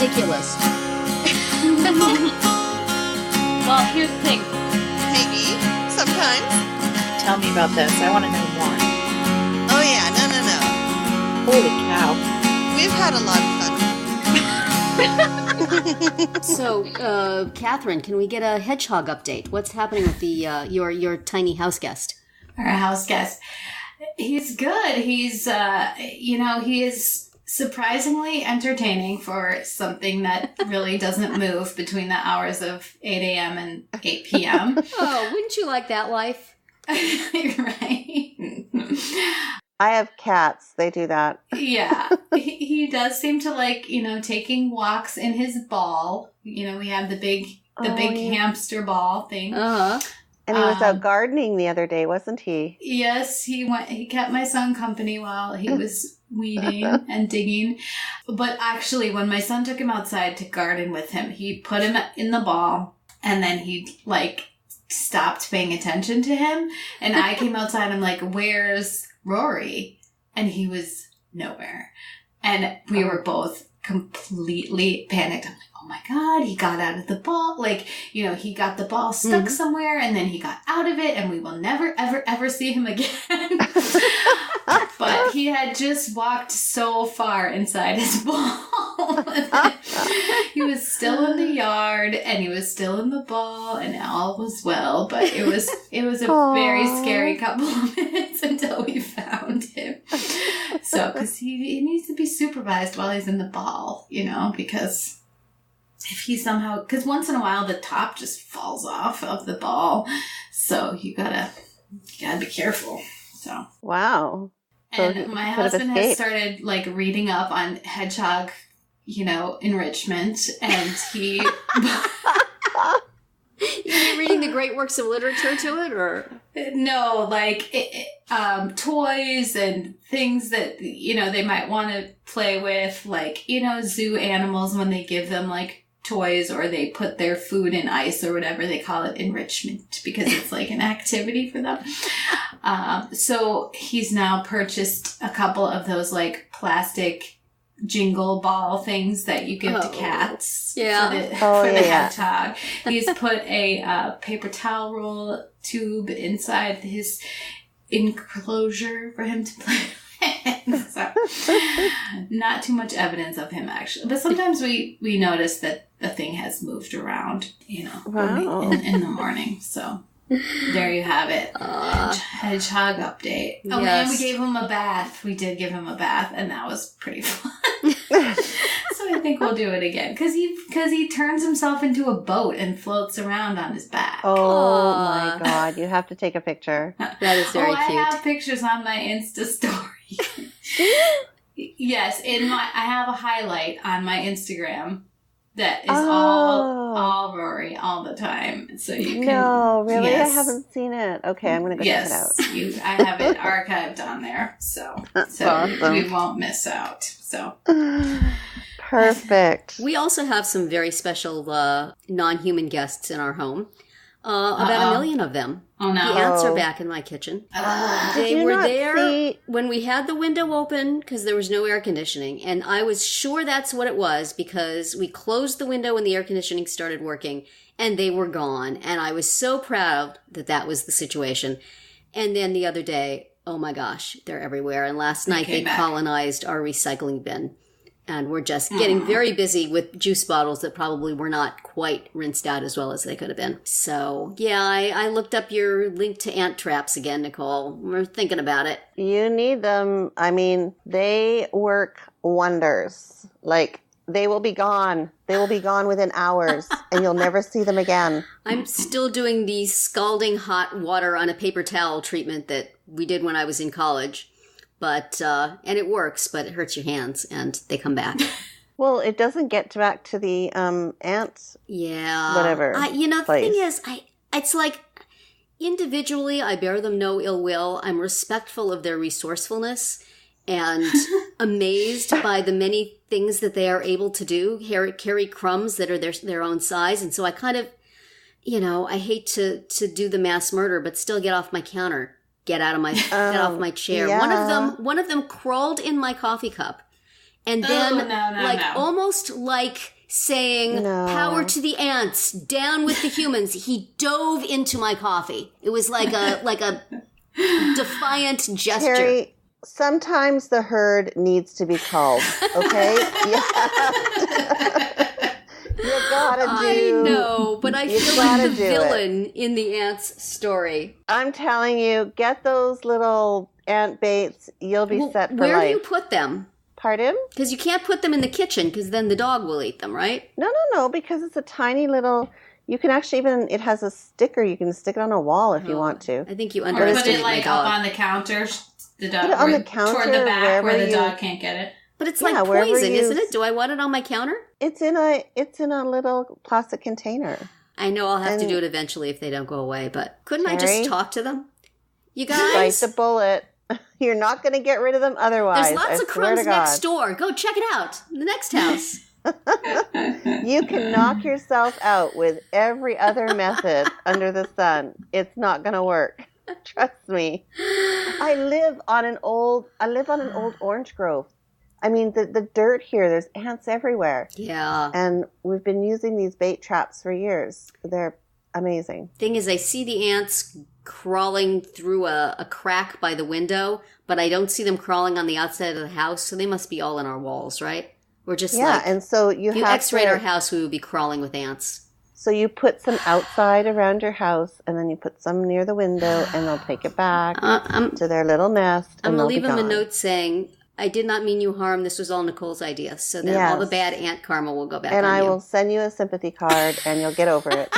ridiculous. Well, here's the thing. Maybe. Sometimes. Tell me about this. I want to know more. Oh, yeah. No. Holy cow. We've had a lot of fun. So, Catherine, can we get a hedgehog update? What's happening with the your tiny house guest? Our house guest. He's good. He's, he is surprisingly entertaining for something that really doesn't move between the hours of 8 a.m. and 8 p.m. Oh, wouldn't you like that life? Right. I have cats. They do that. Yeah. He does seem to like, taking walks in his ball. We have the big hamster ball thing. Uh-huh. And he was out gardening the other day, wasn't he? Yes, he kept my son company while he was weeding and digging. But actually, when my son took him outside to garden with him, he put him in the ball, and then he, stopped paying attention to him. And I came outside, I'm like, where's Rory? And he was nowhere. And we were both completely panicked. I'm like, oh my God, he got out of the ball. He got the ball stuck somewhere, and then he got out of it, and we will never, ever, ever see him again. But he had just walked so far inside his ball. He was still in the yard, and he was still in the ball, and all was well. But it was a very scary couple of minutes until we found him. So, because he needs to be supervised while he's in the ball, because if he somehow, because once in a while the top just falls off of the ball, so you gotta be careful. So wow. And my husband has started reading up on hedgehog, enrichment, and he. You reading the great works of literature to it, or no, toys and things that they might want to play with, zoo animals when they give them toys or they put their food in ice or whatever, they call it enrichment because it's an activity for them. So he's now purchased a couple of those plastic jingle ball things that you give to cats. Yeah. For the hedgehog. He's put a paper towel roll tube inside his enclosure for him to play with. So, not too much evidence of him actually, but sometimes we notice that the thing has moved around, Wow. in the morning. So there you have it. Hedgehog update. Oh, yes. and we gave him a bath. We did give him a bath, and that was pretty fun. So I think we'll do it again because he turns himself into a boat and floats around on his back. Oh my God! You have to take a picture. that is very cute. I have pictures on my Insta story. Yes, I have a highlight on my Instagram that is all Rory all the time. So you can. No, really, yes. I haven't seen it. Okay, I'm gonna go check it out. Yes, I have it archived on there, so awesome. we won't miss out. So. Perfect. We also have some very special non-human guests in our home. About 1 million of them. Oh, no. The ants are back in my kitchen. They were there when we had the window open because there was no air conditioning. And I was sure that's what it was because we closed the window when the air conditioning started working and they were gone. And I was so proud that that was the situation. And then the other day, oh my gosh, they're everywhere. And last night they colonized our recycling bin. And we're just getting very busy with juice bottles that probably were not quite rinsed out as well as they could have been. So, yeah, I looked up your link to ant traps again, Nicole. We're thinking about it. You need them. I mean, they work wonders. They will be gone. They will be gone within hours, and you'll never see them again. I'm still doing the scalding hot water on a paper towel treatment that we did when I was in college. But, and it works, but it hurts your hands and they come back. Well, it doesn't get back to the ants. Yeah. Whatever. The thing is, it's individually, I bear them no ill will. I'm respectful of their resourcefulness and amazed by the many things that they are able to do, carry crumbs that are their own size. And so I kind of, I hate to do the mass murder, but still get off my counter. Get off my chair. Yeah. One of them crawled in my coffee cup and then almost like saying power to the ants, down with the humans. He dove into my coffee. It was like a defiant gesture. Terri, sometimes the herd needs to be called, okay? You gotta do. I know, but I feel like the villain in the ants story. I'm telling you, get those little ant baits. You'll be set for life. Where do you put them? Pardon? Because you can't put them in the kitchen, because then the dog will eat them, right? No, because it's a tiny little... You can actually it has a sticker. You can stick it on a wall if you want to. I think you underestimate my dog. Put it up on the counter, put it on the counter, toward the back where the dog can't get it. But it's like poison, isn't it? Do I want it on my counter? It's in a little plastic container. I know I'll have to do it eventually if they don't go away, but couldn't I just talk to them? You guys? Bite the bullet. You're not going to get rid of them otherwise. There's lots of crumbs next door. Go check it out. The next house. You can knock yourself out with every other method under the sun. It's not going to work. Trust me. I live on an old orange grove. I mean, the dirt here, there's ants everywhere. Yeah. And we've been using these bait traps for years. They're amazing. Thing is, I see the ants crawling through a crack by the window, but I don't see them crawling on the outside of the house, so they must be all in our walls, right? We're just and so if you x-rayed our house, we would be crawling with ants. So you put some outside around your house, and then you put some near the window, and they'll take it back to their little nest. I'm going to leave them a note saying, I did not mean you harm. This was all Nicole's idea. So then all the bad ant karma will go back on you. And I will send you a sympathy card, and you'll get over it.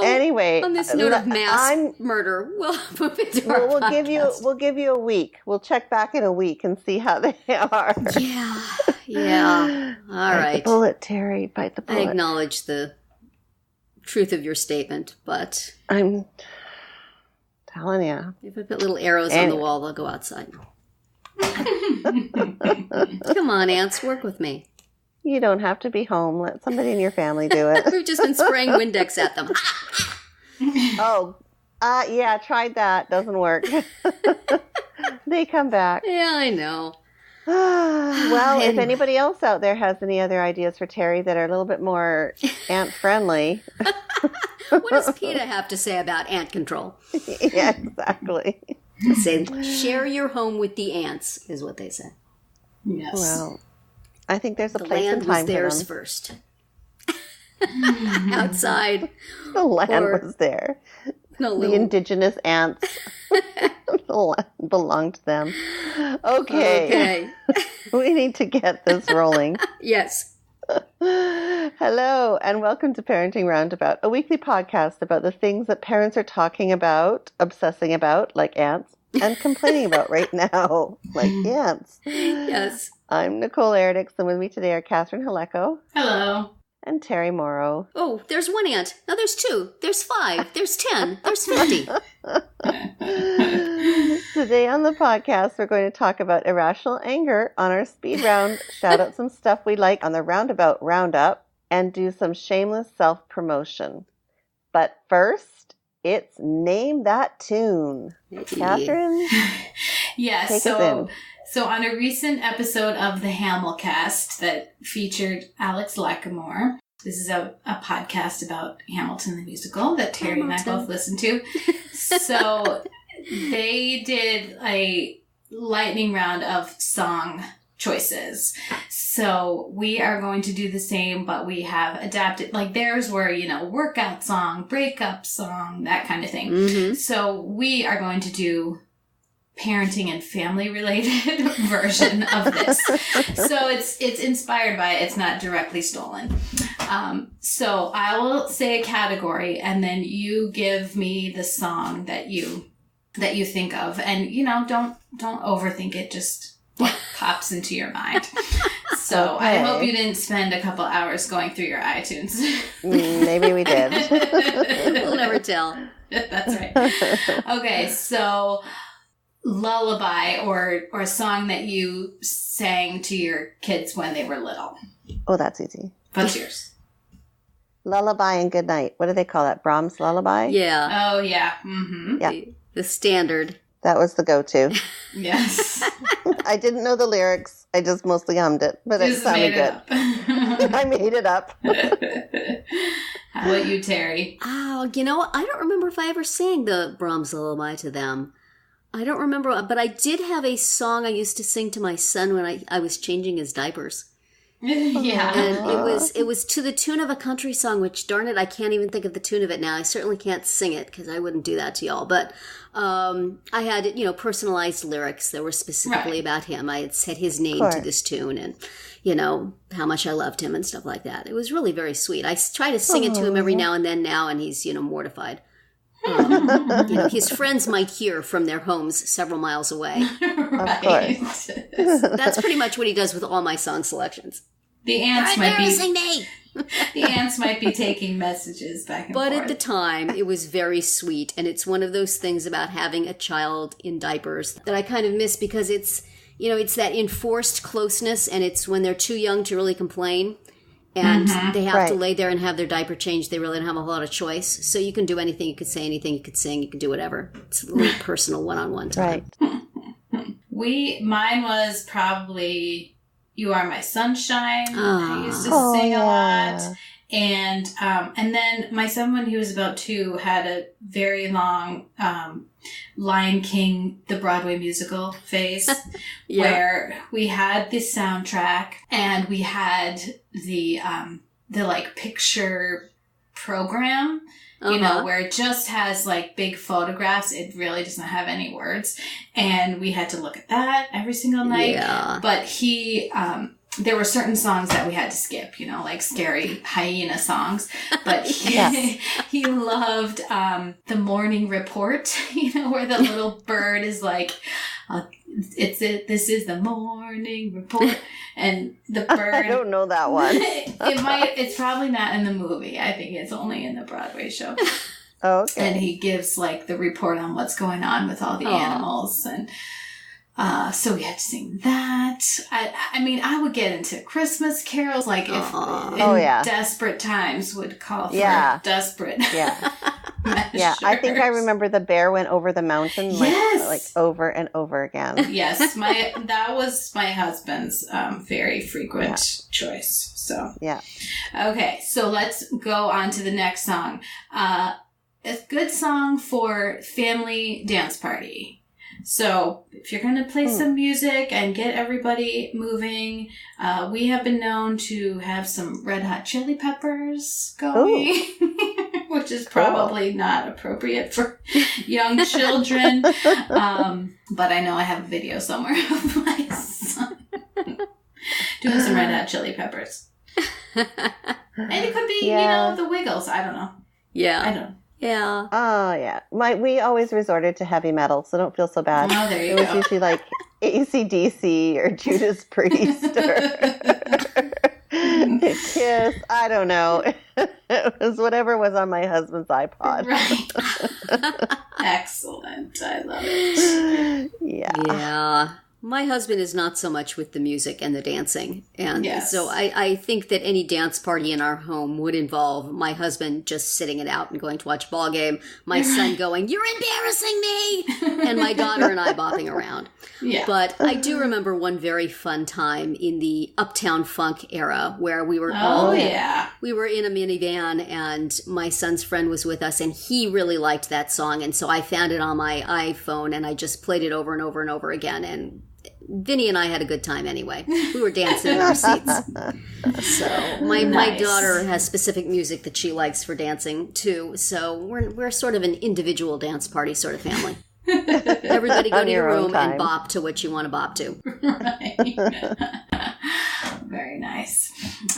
Anyway, on this note of mass murder, we'll move into our podcast. We'll give you a week. We'll check back in a week and see how they are. Yeah. All right. Bite the bullet, Terri. Bite the bullet. I acknowledge the truth of your statement, but I'm telling you. If I put little arrows on the wall, they'll go outside. Come on, ants, work with me. You don't have to be home. Let somebody in your family do it. We've just been spraying Windex at them. Tried that. Doesn't work. They come back. Yeah, I know. Well, if anybody else out there has any other ideas for Terri that are a little bit more ant-friendly. What does PETA have to say about ant control? Yeah, exactly. Say, share your home with the ants, is what they say. Yes. Well, I think there's a place and time for them. The land was theirs first. Outside. The land was there. The indigenous ants belonged to them. Okay. We need to get this rolling. Yes. Hello, and welcome to Parenting Roundabout, a weekly podcast about the things that parents are talking about, obsessing about, like ants, and complaining about right now, like ants. Yes. I'm Nicole Eredics, and with me today are Catherine Haleko. Hello. And Terri Morrow. Oh, there's one ant. Now there's 2. There's 5. There's 10. There's 50. Today on the podcast, we're going to talk about irrational anger on our speed round, shout out some stuff we like on the Roundabout Roundup, and do some shameless self-promotion. But first, it's Name That Tune. Catherine? Yes, So on a recent episode of the Hamilcast that featured Alex Lacamoire, this is a podcast about Hamilton the musical that Terri and I both listened to. So they did a lightning round of song choices. So we are going to do the same, but we have adapted, like theirs were, workout song, breakup song, that kind of thing. Mm-hmm. So we are going to do parenting and family related version of this. So it's inspired by it. It's not directly stolen. So I will say a category and then you give me the song that you think of, and don't overthink it. Just what pops into your mind. So okay. I hope you didn't spend a couple hours going through your iTunes. Maybe we did. We'll never tell. That's right. Okay, so lullaby or a song that you sang to your kids when they were little. Oh, that's easy. What's yours? Lullaby and Good Night. What do they call that? Brahms lullaby? Yeah. Oh, yeah. Mm-hmm. Yeah. The standard. That was the go-to. Yes. I didn't know the lyrics. I just mostly hummed it, but it sounded good. I made it up. How about you, Terry? Oh, I don't remember if I ever sang the Brahms lullaby to them. I don't remember, but I did have a song I used to sing to my son when I was changing his diapers. Yeah. And it was to the tune of a country song, which, darn it, I can't even think of the tune of it now. I certainly can't sing it because I wouldn't do that to y'all. But I had, personalized lyrics that were specifically about him. I had set his name to this tune and, how much I loved him and stuff like that. It was really very sweet. I try to sing it to him every now and then now, and he's, mortified. His friends might hear from their homes several miles away. Of course. That's pretty much what he does with all my song selections. The ants might be the ants might be taking messages back and forth. But at the time, it was very sweet, and it's one of those things about having a child in diapers that I kind of miss because it's that enforced closeness, and it's when they're too young to really complain. And they have to lay there and have their diaper changed. They really don't have a whole lot of choice. So you can do anything. You could say anything. You could sing. You could do whatever. It's a little personal one-on-one time. Right. Mine was probably You Are My Sunshine. I used to sing a lot. And then my son, when he was about 2, had a very long Lion King, the Broadway musical phase, where we had the soundtrack and we had the picture program, where it just has big photographs. It really doesn't have any words. And we had to look at that every single night. Yeah. But there were certain songs that we had to skip, scary hyena songs. But he loved The Morning Report, where the little bird is this is the morning report. And the bird... I don't know that one. It's probably not in the movie. I think it's only in the Broadway show. Okay. And he gives the report on what's going on with all the animals. And so we had to sing that. I would get into Christmas carols, if desperate times would call for desperate measure. Yeah, I think I remember The Bear Went Over the Mountain, over and over again. Yes, that was my husband's very frequent choice. So okay, so let's go on to the next song. A good song for family dance party. So if you're going to play some music and get everybody moving, we have been known to have some Red Hot Chili Peppers going, which is probably not appropriate for young children. But I know I have a video somewhere of my son doing some Red Hot Chili Peppers. And it could be, the Wiggles. I don't know. Yeah. I don't know. Yeah. Oh, yeah. We always resorted to heavy metal, so don't feel so bad. Oh, there you go. It was usually AC/DC or Judas Priest or Kiss. I don't know. It was whatever was on my husband's iPod. Right. Excellent. I love it. Yeah. My husband is not so much with the music and the dancing. And so I think that any dance party in our home would involve my husband just sitting it out and going to watch a ball game, my son going, "You're embarrassing me," and my daughter and I bopping around. Yeah. But I do remember one very fun time in the Uptown Funk era where we were we were in a minivan and my son's friend was with us and he really liked that song. And so I found it on my iPhone and I just played it over and over and over again. And Vinny and I had a good time anyway. We were dancing in our seats. So my daughter has specific music that she likes for dancing too. So we're sort of an individual dance party sort of family. Everybody go to your room and bop to what you want to bop to. Right. Very nice.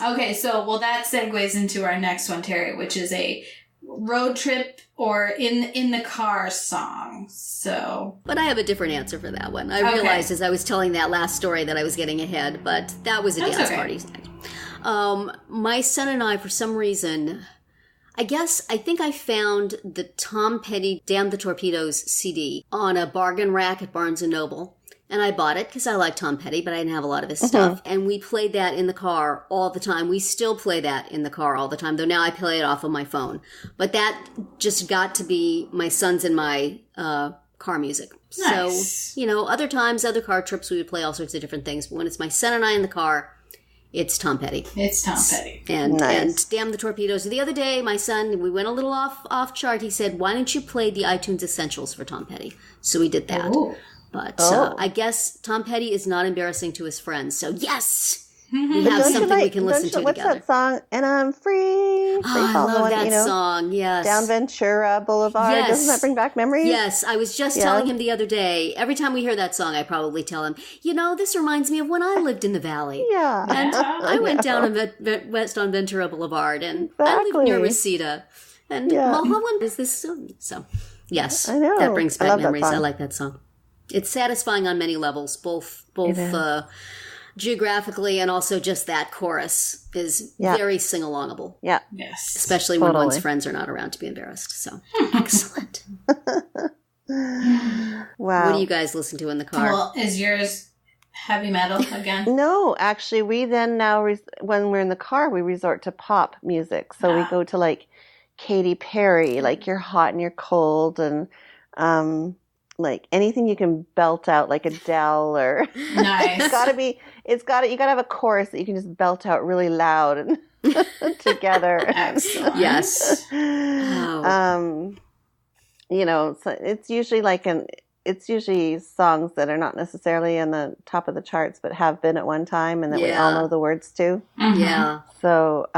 Okay, so that segues into our next one, Terry, which is a road trip or in the car song. But I have a different answer for that one. I realized as I was telling that last story that I was getting ahead, but that was a dance party. My son and I, for some reason, I think I found the Tom Petty Damn the Torpedoes CD on a bargain rack at Barnes & Noble. And I bought it because I like Tom Petty, but I didn't have a lot of his stuff. And we played that in the car all the time. We still play that in the car all the time, though now I play it off of my phone. But that just got to be my son's and my car music. Nice. So, other times, other car trips, we would play all sorts of different things. But when it's my son and I in the car, it's Tom Petty. It's Tom Petty. And Damn the Torpedoes. The other day, my son, we went a little off chart. He said, why don't you play the iTunes Essentials for Tom Petty? So we did that. Ooh. But I guess Tom Petty is not embarrassing to his friends. So yes, we have something we can listen to what's together. What's that song? And I'm free. I love that song, yes. Down Ventura Boulevard. Yes. Doesn't that bring back memories? Yes, I was just telling him the other day, every time we hear that song, I probably tell him, this reminds me of when I lived in the Valley. Yeah. And I went down west on Ventura Boulevard, and I lived near Reseda. And Mulholland is this song. So, yes, I know. That brings back memories. I like that song. It's satisfying on many levels, both geographically and also just that chorus is very sing-alongable. Yeah. Yes. Especially when one's friends are not around to be embarrassed. So, excellent. Wow. What do you guys listen to in the car? Well, is yours heavy metal again? No, actually, we then now, when we're in the car, we resort to pop music. So we go to like Katy Perry, like You're Hot and You're Cold, and like anything you can belt out, like Adele, or nice. you gotta have a chorus that you can just belt out really loud and together. Excellent. Yes. So it's usually songs that are not necessarily in the top of the charts, but have been at one time, and that we all know the words to. Mm-hmm. Yeah. So,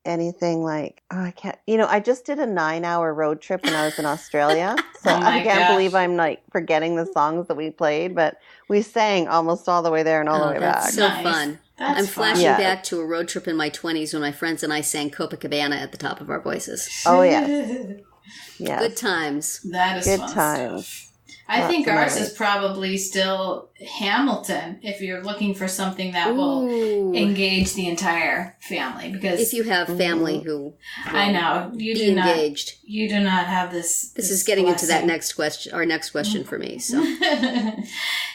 anything like, I just did a 9-hour road trip when I was in Australia. So I can't believe I'm like forgetting the songs that we played, but we sang almost all the way there and all the way back. That's so fun. That's I'm fun. flashing back to a road trip in my 20s when my friends and I sang Copacabana at the top of our voices. Oh, yeah. Yeah. Good times. That is good fun times. stuff. I think ours is probably still Hamilton, if you're looking for something that will engage the entire family. Because if you have family who I know you be do engaged, you do not have this. This is getting into that next question. Our next question for me. So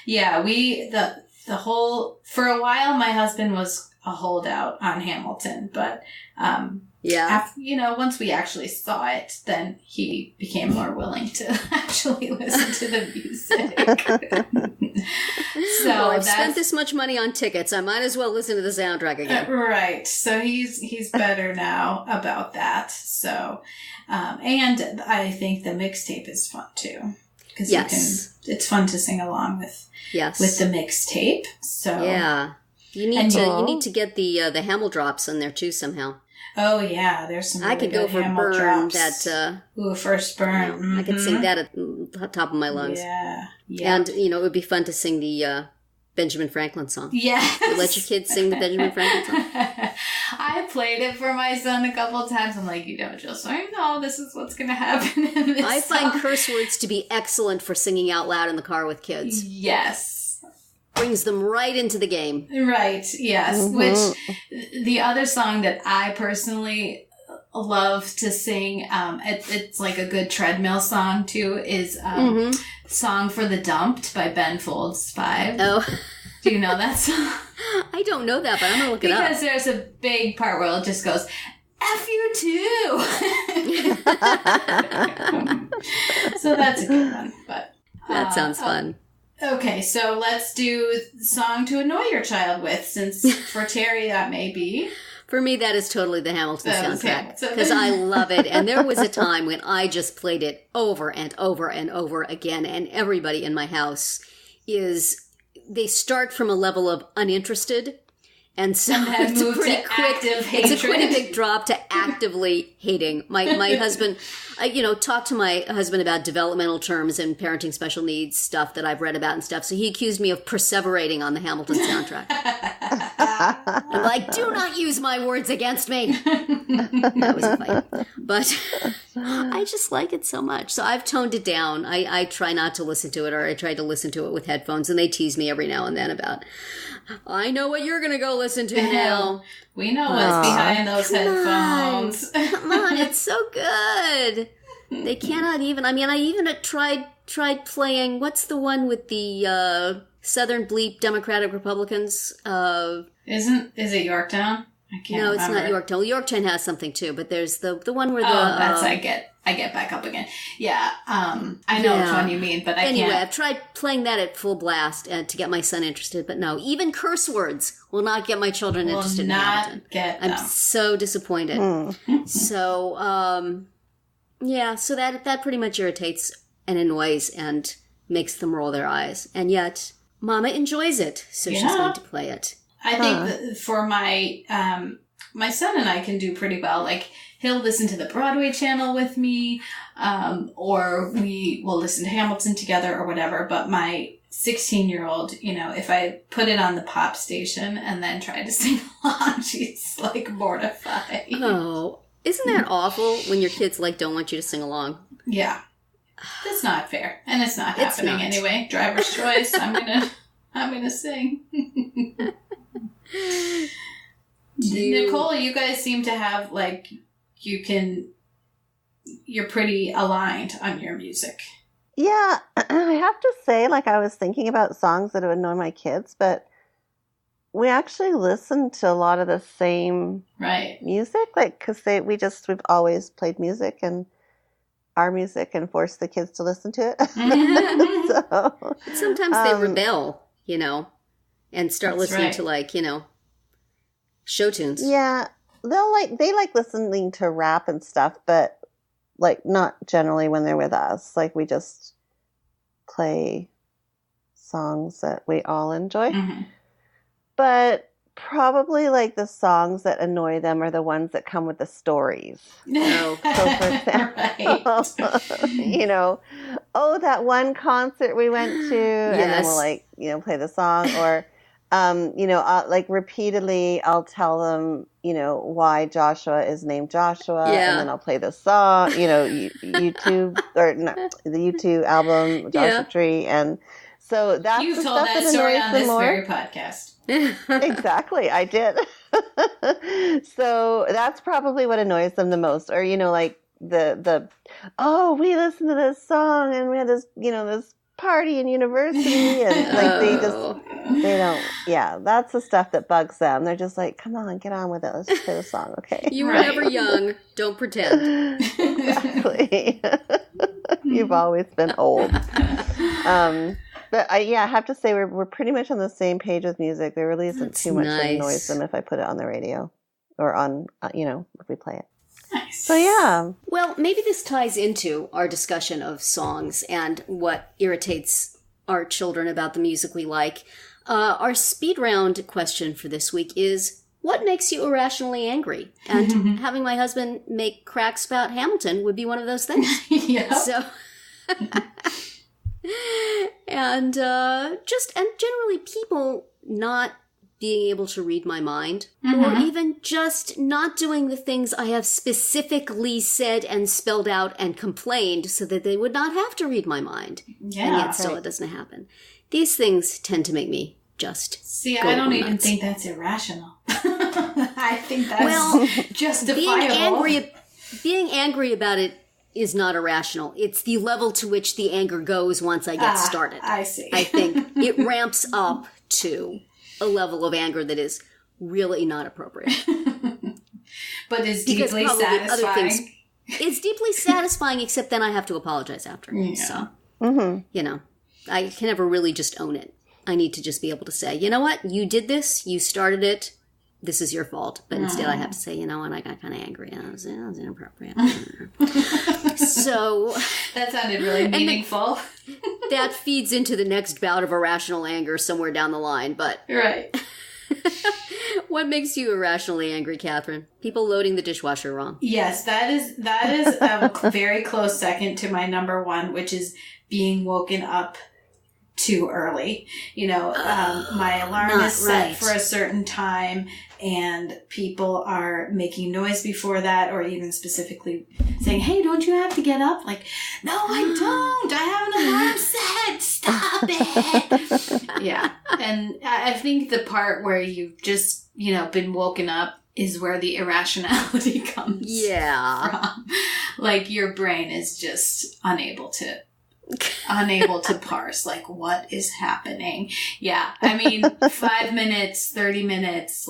yeah, the whole for a while, my husband was a holdout on Hamilton, but once we actually saw it, then he became more willing to actually listen to the music. So I've spent this much money on tickets. I might as well listen to the soundtrack again. Right. So he's better now about that. So, and I think the mixtape is fun too, because it's fun to sing along with the mixtape. So yeah, you need to get the Hamel drops in there too somehow. Oh yeah, there's some. Really I could go for Burn. Drops. That First Burn. I could sing that at the top of my lungs. Yeah. And it would be fun to sing the Benjamin Franklin song. Yes. You let your kids sing the Benjamin Franklin song. I played it for my son a couple of times. I'm like, just so you know, this is what's going to happen in this I find song. curse words to be excellent for singing out loud in the car with kids. Yes. Brings them right into the game. Right, yes. Mm-hmm. Which, the other song that I personally love to sing, it's like a good treadmill song too, is Song for the Dumped by Ben Folds 5. Oh. Do you know that song? I don't know that, but I'm going to look it up. Because there's a big part where it just goes, F you too! So that's a good one. But that sounds fun. Okay, so let's do song to annoy your child with, since for Terri that may be. For me, that is totally the Hamilton soundtrack, because I love it. And there was a time when I just played it over and over and over again, and everybody in my house they start from a level of uninterested, and so it's a pretty quick, it's a pretty big drop to actively hating. My husband, talked to my husband about developmental terms and parenting special needs stuff that I've read about and stuff. So he accused me of perseverating on the Hamilton soundtrack. I'm like, do not use my words against me. That was a fight. But I just like it so much. So I've toned it down. I try not to listen to it, or I try to listen to it with headphones, and they tease me every now and then about, I know what you're going to go listen to now. We know what's behind those headphones. Come on, it's so good. They cannot even, I even tried playing, what's the one with the Southern Bleep Democratic Republicans? Is it Yorktown? I can't remember. No, it's not Yorktown. Well, Yorktown has something too, but there's the one where that's I get. I get back up again. Yeah, I know which one you mean, but I can't. Anyway, I've tried playing that at full blast to get my son interested, but no, even curse words will not get my children interested in Hamilton. I'm so disappointed. So, so that pretty much irritates and annoys and makes them roll their eyes. And yet, Mama enjoys it, so she's going to play it. I think that for my my son and I can do pretty well. Like, he'll listen to the Broadway channel with me, or we will listen to Hamilton together or whatever. But my 16-year-old, if I put it on the pop station and then try to sing along, she's like mortified. Oh, isn't that awful when your kids don't want you to sing along? Yeah. That's not fair. And it's not happening anyway. Driver's choice. I'm gonna sing. Nicole, you guys seem to have you're pretty aligned on your music. Yeah, I have to say, I was thinking about songs that would annoy my kids, but we actually listen to a lot of the same music, because we've always played music and our music and forced the kids to listen to it. So, but sometimes they rebel, and start listening to show tunes. Yeah, they like listening to rap and stuff, but not generally when they're with us. We just play songs that we all enjoy. Mm-hmm. But probably the songs that annoy them are the ones that come with the stories. So for example, that one concert we went to, and then we'll play the song, or repeatedly I'll tell them, why Joshua is named Joshua, and then I'll play the song, YouTube, or not, the YouTube album, Joshua Tree, and so that's You've the told stuff that story on this very podcast. Exactly, I did. So that's probably what annoys them the most, or we listened to this song and we had this this party in university, and they don't. Yeah, that's the stuff that bugs them. They're just come on, get on with it, let's just play the song. Okay, you were never young, don't pretend. Exactly. You've always been old. But I have to say we're pretty much on the same page with music. There really isn't too much that annoys them if I put it on the radio or on, if we play it. Nice. So yeah. Well, maybe this ties into our discussion of songs and what irritates our children about the music we like. Our speed round question for this week is, what makes you irrationally angry? And having my husband make cracks about Hamilton would be one of those things. Yeah. So... and generally people not being able to read my mind, or even just not doing the things I have specifically said and spelled out and complained so that they would not have to read my mind. Yeah, and yet still it doesn't happen. These things tend to make me just I don't even think that's irrational. I think that's justifiable. Being angry about it is not irrational. It's the level to which the anger goes once I get started. I see. I think it ramps up to a level of anger that is really not appropriate. But it's deeply satisfying. It's deeply satisfying, except then I have to apologize after. Yeah. So, I can never really just own it. I need to just be able to say, you know what? You did this. You started it. This is your fault. But instead I have to say, I got kind of angry. It was inappropriate. So... That sounded really meaningful. That feeds into the next bout of irrational anger somewhere down the line, but... Right. What makes you irrationally angry, Catherine? People loading the dishwasher wrong. Yes, that is a very close second to my number one, which is being woken up too early. My alarm is set for a certain time, and people are making noise before that, or even specifically saying, hey, don't you have to get up? No, I don't. I have an alarm set. Stop it. Yeah. And I think the part where you've just, been woken up is where the irrationality comes from. Your brain is just unable to parse, what is happening. Yeah. 5 minutes, 30 minutes,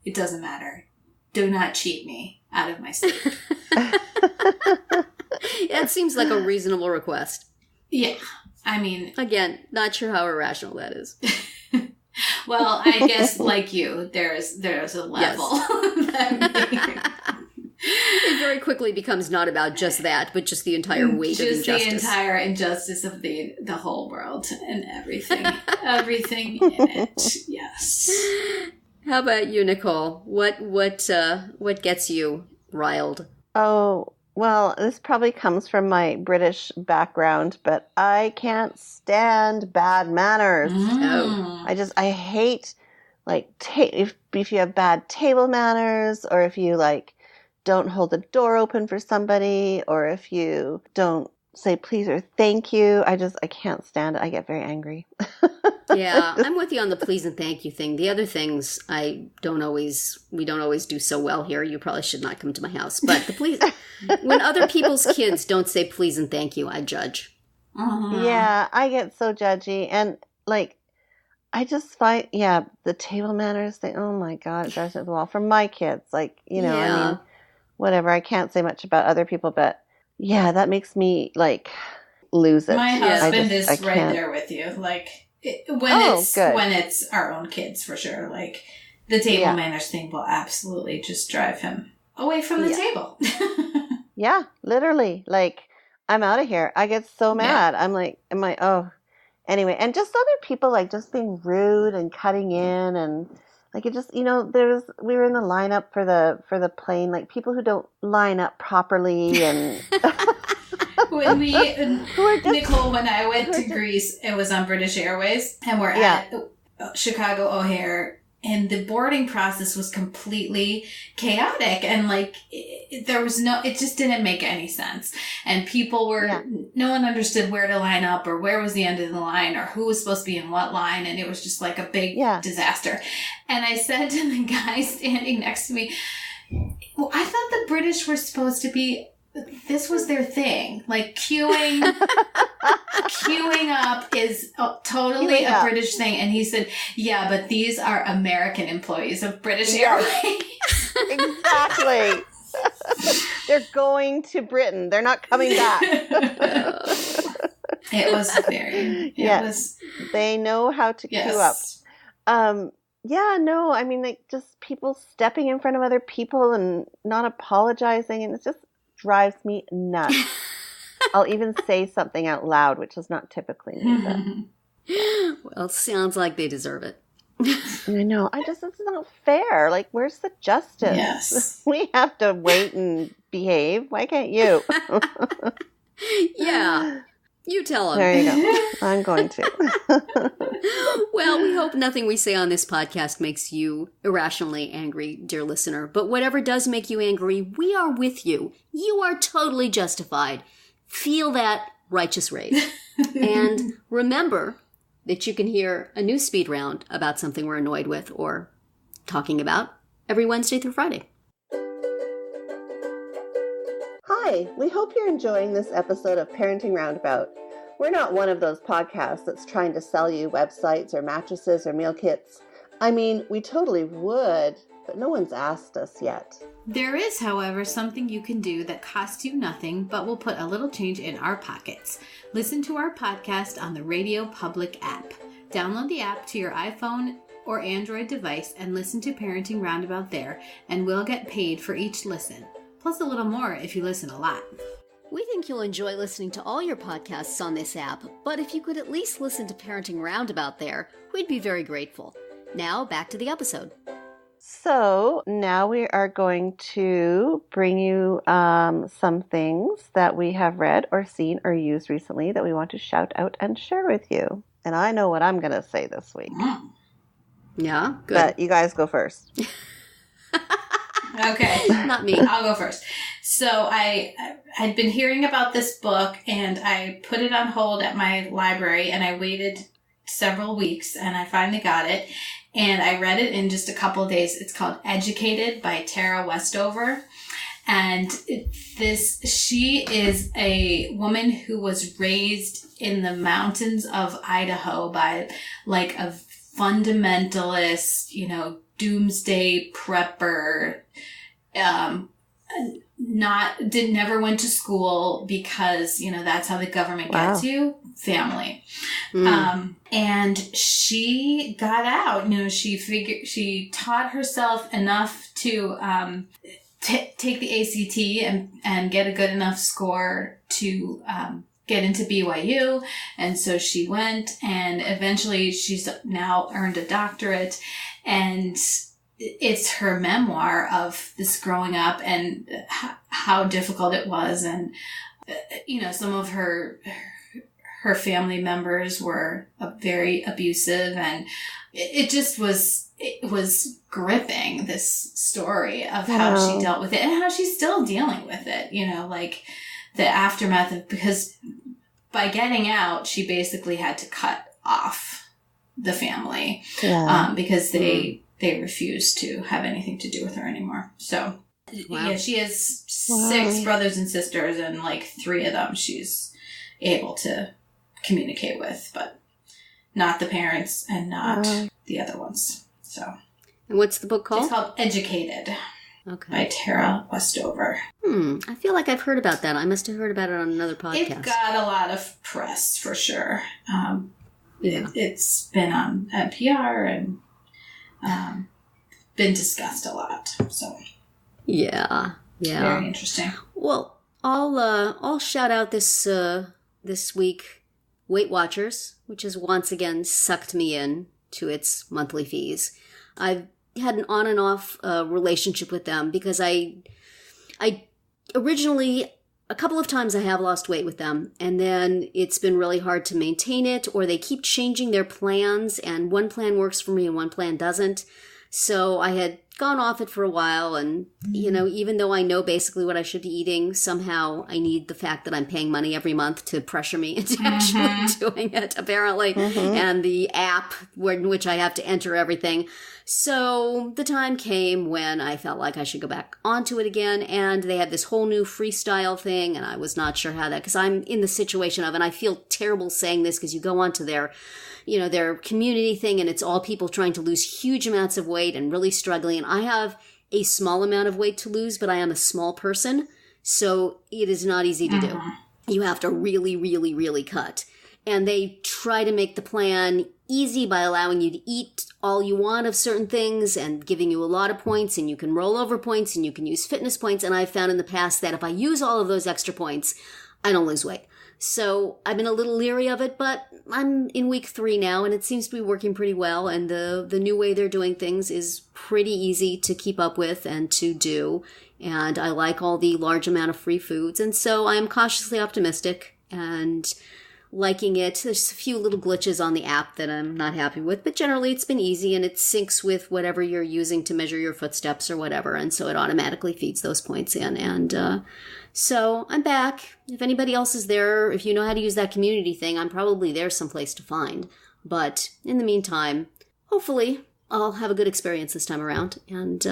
it doesn't matter. Do not cheat me out of my sleep. That seems like a reasonable request. Yeah. I mean... Again, not sure how irrational that is. Well, I guess, like you, there's a level. Yes. It very quickly becomes not about just that, but just the entire weight of injustice. Just the entire injustice of the whole world and everything. Everything in it. Yes. How about you, Nicole? What gets you riled? Oh, well, this probably comes from my British background, but I can't stand bad manners. Oh. I hate, like, if you have bad table manners, or if you, like, don't hold the door open for somebody, or if you don't say please or thank you. I can't stand it. I get very angry. Yeah, I'm with you on the please and thank you thing. The other things we don't always do so well here. You probably should not come to my house. But the please, when other people's kids don't say please and thank you, I judge. Yeah, I get so judgy. And, like, I just find, the table manners thing, oh my God, it drives me up the wall. For my kids, like, I mean, whatever. I can't say much about other people, but yeah, that makes me, like, lose it. My husband is right there with you. Like, when it's our own kids, for sure. Like, the table manners thing will absolutely just drive him away from the table. Yeah, literally. Like, I'm out of here. I get so mad. I'm like, anyway. And just other people, like, just being rude and cutting in, and like, it just, we were in the lineup for the plane, like, people who don't line up properly, and Nicole, when I went to Greece, it was on British Airways, and we're at Chicago O'Hare, and the boarding process was completely chaotic, and, like, it just didn't make any sense. And people no one understood where to line up, or where was the end of the line, or who was supposed to be in what line, and it was just like a big disaster. And I said to the guy standing next to me, well, I thought the British were supposed to be, this was their thing. Like, queuing up is totally a British thing. And he said, yeah, but these are American employees of British Airways. Exactly. They're going to Britain. They're not coming back. It was very... They know how to queue up. I mean, like, just people stepping in front of other people and not apologizing, and it just drives me nuts. I'll even say something out loud, which is not typically me. Well, sounds like they deserve it. I know. It's not fair. Like, where's the justice? Yes. We have to wait and behave. Why can't you? Yeah. You tell them. There you go. I'm going to. Well, we hope nothing we say on this podcast makes you irrationally angry, dear listener. But whatever does make you angry, we are with you. You are totally justified. Feel that righteous rage. And remember that you can hear a new speed round about something we're annoyed with or talking about every Wednesday through Friday. Hi, we hope you're enjoying this episode of Parenting Roundabout. We're not one of those podcasts that's trying to sell you websites or mattresses or meal kits. I mean, we totally would, but no one's asked us yet. There is, however, something you can do that costs you nothing, but will put a little change in our pockets. Listen to our podcast on the Radio Public app. Download the app to your iPhone or Android device and listen to Parenting Roundabout there, and we'll get paid for each listen. Plus a little more if you listen a lot. We think you'll enjoy listening to all your podcasts on this app, but if you could at least listen to Parenting Roundabout there, we'd be very grateful. Now, back to the episode. So, now we are going to bring you some things that we have read or seen or used recently that we want to shout out and share with you. And I know what I'm going to say this week. Yeah, good. But you guys go first. Okay. Not me. I'll go first. So I'd been hearing about this book, and I put it on hold at my library, and I waited several weeks, and I finally got it. And I read it in just a couple of days. It's called Educated by Terri Westover. And she is a woman who was raised in the mountains of Idaho by, like, a fundamentalist, doomsday prepper, never went to school because, that's how the government gets you. Family. And she got out, she taught herself enough to, take the ACT and get a good enough score to, get into BYU. And so she went, and eventually she's now earned a doctorate, and it's her memoir of this growing up and how difficult it was. And, some of her family members were very abusive, and it was gripping, this story of how she dealt with it and how she's still dealing with it, like the aftermath of, because by getting out, she basically had to cut off the family, because they refused to have anything to do with her anymore. So she has 6 brothers and sisters, and like 3 of them she's able to communicate with, but not the parents and not the other ones. So, and what's the book called? It's called Educated. Okay. By Terri Westover. I feel like I've heard about that. I must have heard about it on another podcast. It got a lot of press, for sure. It's been on NPR and been discussed a lot. So yeah, very interesting. Well, I'll shout out this week Weight Watchers, which has once again sucked me in to its monthly fees. I've had an on and off relationship with them because I originally, a couple of times I have lost weight with them, and then it's been really hard to maintain it, or they keep changing their plans, and one plan works for me and one plan doesn't. So I had gone off it for a while, and, even though I know basically what I should be eating, somehow I need the fact that I'm paying money every month to pressure me into actually doing it, apparently, and the app in which I have to enter everything. So the time came when I felt like I should go back onto it again, and they had this whole new freestyle thing, and I was not sure how that, because I'm in the situation of, and I feel terrible saying this because you go onto their community thing, and it's all people trying to lose huge amounts of weight and really struggling. And I have a small amount of weight to lose, but I am a small person, so it is not easy to do. You have to really, really, really cut. And they try to make the plan easy by allowing you to eat all you want of certain things and giving you a lot of points, and you can roll over points and you can use fitness points. And I've found in the past that if I use all of those extra points, I don't lose weight. So I've been a little leery of it, but I'm in week 3 now, and it seems to be working pretty well. And the new way they're doing things is pretty easy to keep up with and to do. And I like all the large amount of free foods. And so I am cautiously optimistic and liking it. There's a few little glitches on the app that I'm not happy with, but generally it's been easy, and it syncs with whatever you're using to measure your footsteps or whatever. And so it automatically feeds those points in. And so I'm back. If anybody else is there, if you know how to use that community thing, I'm probably there someplace to find. But in the meantime, hopefully I'll have a good experience this time around, and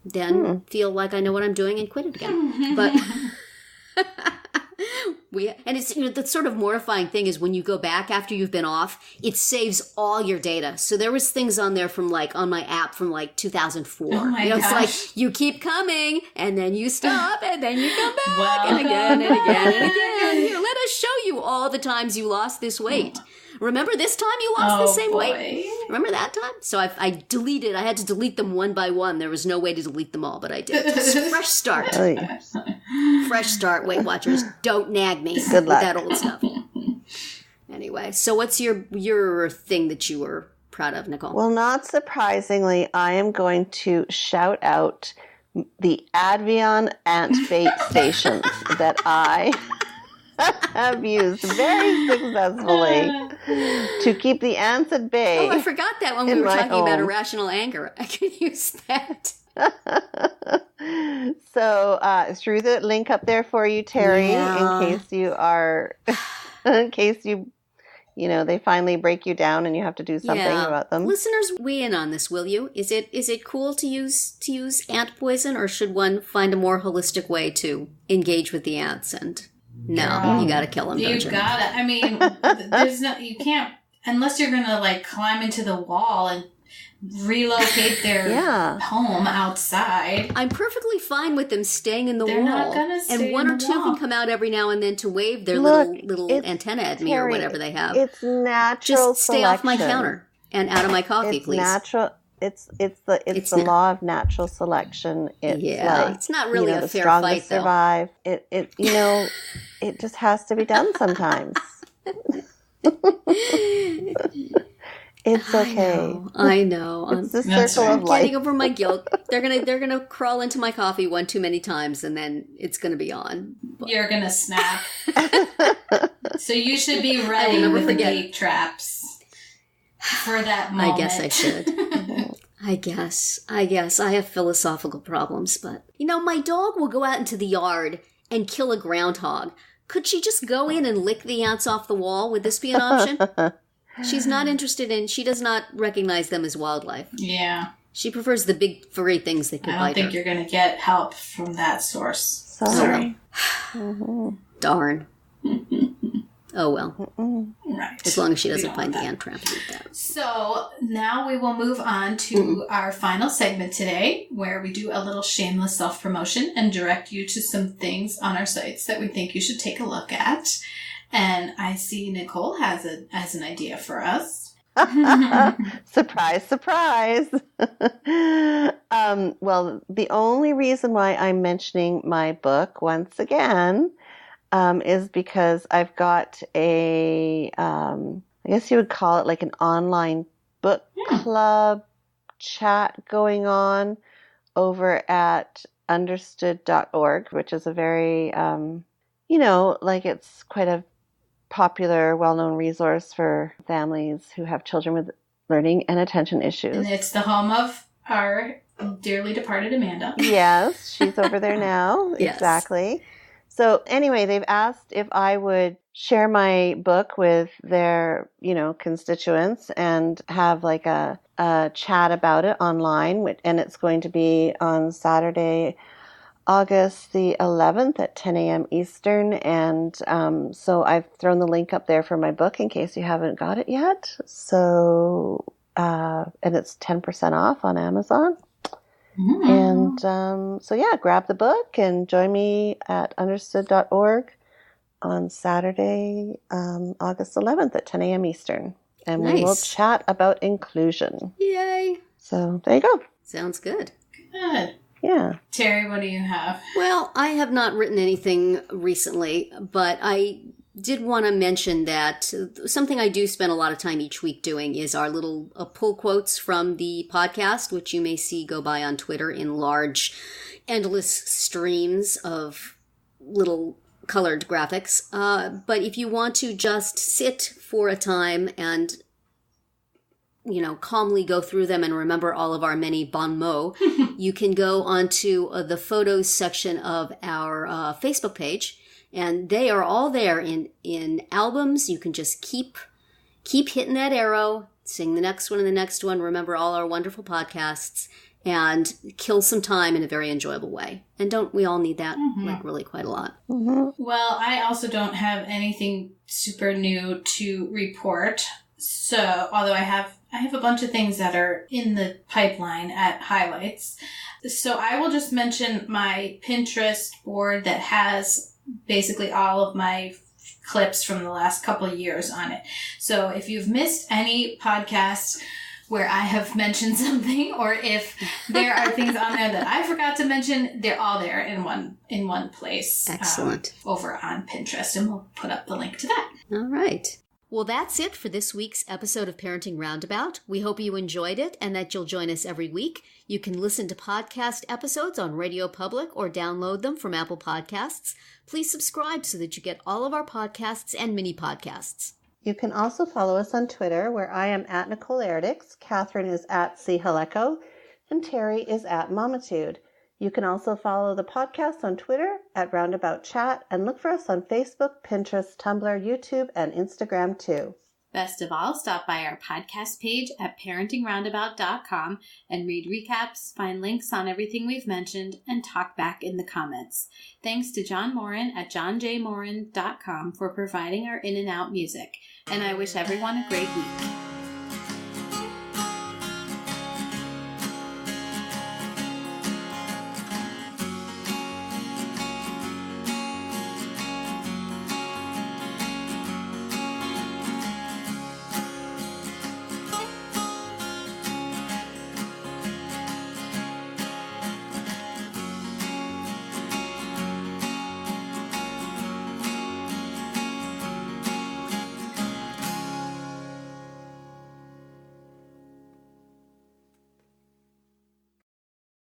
then feel like I know what I'm doing and quit it again. But and it's the sort of mortifying thing is when you go back after you've been off, it saves all your data. So there was things on there from on my app from 2004. Oh my gosh. It's like you keep coming and then you stop and then you come back and again and again and again. Here, let us show you all the times you lost this weight. Remember this time you lost the same weight? Remember that time? So I deleted. I had to delete them one by one. There was no way to delete them all, but I did. Fresh start. Fresh start, Weight Watchers. Don't nag me with that old stuff. Anyway, so what's your thing that you were proud of, Nicole? Well, not surprisingly, I am going to shout out the Advion ant bait stations that I have used very successfully to keep the ants at bay. Oh, I forgot that when we were talking about irrational anger. I could use that. So threw the link up there for you, Terri, in case you are, in case you they finally break you down and you have to do something about them. Listeners, weigh in on this, will you? Is it cool to use ant poison, or should one find a more holistic way to engage with the ants? And no, you gotta kill them. You gotta. I mean, there's no. You can't unless you're gonna climb into the wall and relocate their home outside. I'm perfectly fine with them staying in the They're wall. not gonna stay and one in or the two wall. can come out every now and then to wave their Look, little antenna at me Terri, or whatever they have. It's natural Just stay off my counter and out of my coffee, please. Natural. It's the law of natural selection. It's it's not really a the fair strongest fight, survive. It it just has to be done sometimes. It's okay. I know. It's the circle of life. Getting over my guilt. They're gonna crawl into my coffee one too many times, and then it's gonna be on. But You're gonna snap. So you should be ready with the bait traps for that moment. I guess I should. I guess I have philosophical problems, but my dog will go out into the yard and kill a groundhog. Could she just go in and lick the ants off the wall? Would this be an option? She's not interested she does not recognize them as wildlife. Yeah. She prefers the big furry things that could bite her. I don't think you're going to get help from that source. Sorry. Darn. Oh, well. Right. As long as she doesn't find the ant trap. So now we will move on to our final segment today, where we do a little shameless self-promotion and direct you to some things on our sites that we think you should take a look at. And I see Nicole has an idea for us. Surprise, surprise. Well, the only reason why I'm mentioning my book once again is because I've got I guess you would call it like an online book club chat going on over at understood.org, which is a very, it's quite a popular, well-known resource for families who have children with learning and attention issues. And it's the home of our dearly departed Amanda. Yes, she's over there now. Yes. Exactly. So anyway, they've asked if I would share my book with their, constituents and have like a chat about it online. And it's going to be on Saturday, August the 11th at 10 a.m. Eastern. And so I've thrown the link up there for my book in case you haven't got it yet. So, and it's 10% off on Amazon. And grab the book and join me at understood.org on Saturday, August 11th at 10 a.m. Eastern. And we will chat about inclusion. Yay. So there you go. Sounds good. Good. Yeah. Terri, what do you have? Well, I have not written anything recently, but I did want to mention that something I do spend a lot of time each week doing is our little pull quotes from the podcast, which you may see go by on Twitter in large, endless streams of little colored graphics. But if you want to just sit for a time and calmly go through them and remember all of our many bon mots, you can go onto the photos section of our Facebook page. And they are all there in albums. You can just keep hitting that arrow, sing the next one and the next one, remember all our wonderful podcasts, and kill some time in a very enjoyable way. And don't we all need that, really quite a lot? Mm-hmm. Well, I also don't have anything super new to report. So, although I have a bunch of things that are in the pipeline at highlights. So I will just mention my Pinterest board that has basically all of my clips from the last couple of years on it. So if you've missed any podcasts where I have mentioned something, or if there are things on there that I forgot to mention, they're all there in one place. Excellent. Over on Pinterest, and we'll put up the link to that. All right. Well, that's it for this week's episode of Parenting Roundabout. We hope you enjoyed it and that you'll join us every week. You can listen to podcast episodes on Radio Public or download them from Apple Podcasts. Please subscribe so that you get all of our podcasts and mini podcasts. You can also follow us on Twitter, where I am at Nicole Erdix, Catherine is at C. Haleko, and Terri is at Momitude. You can also follow the podcast on Twitter at Roundabout Chat and look for us on Facebook, Pinterest, Tumblr, YouTube, and Instagram too. Best of all, stop by our podcast page at parentingroundabout.com and read recaps, find links on everything we've mentioned, and talk back in the comments. Thanks to John Morin at johnjmorin.com for providing our in and out music. And I wish everyone a great week.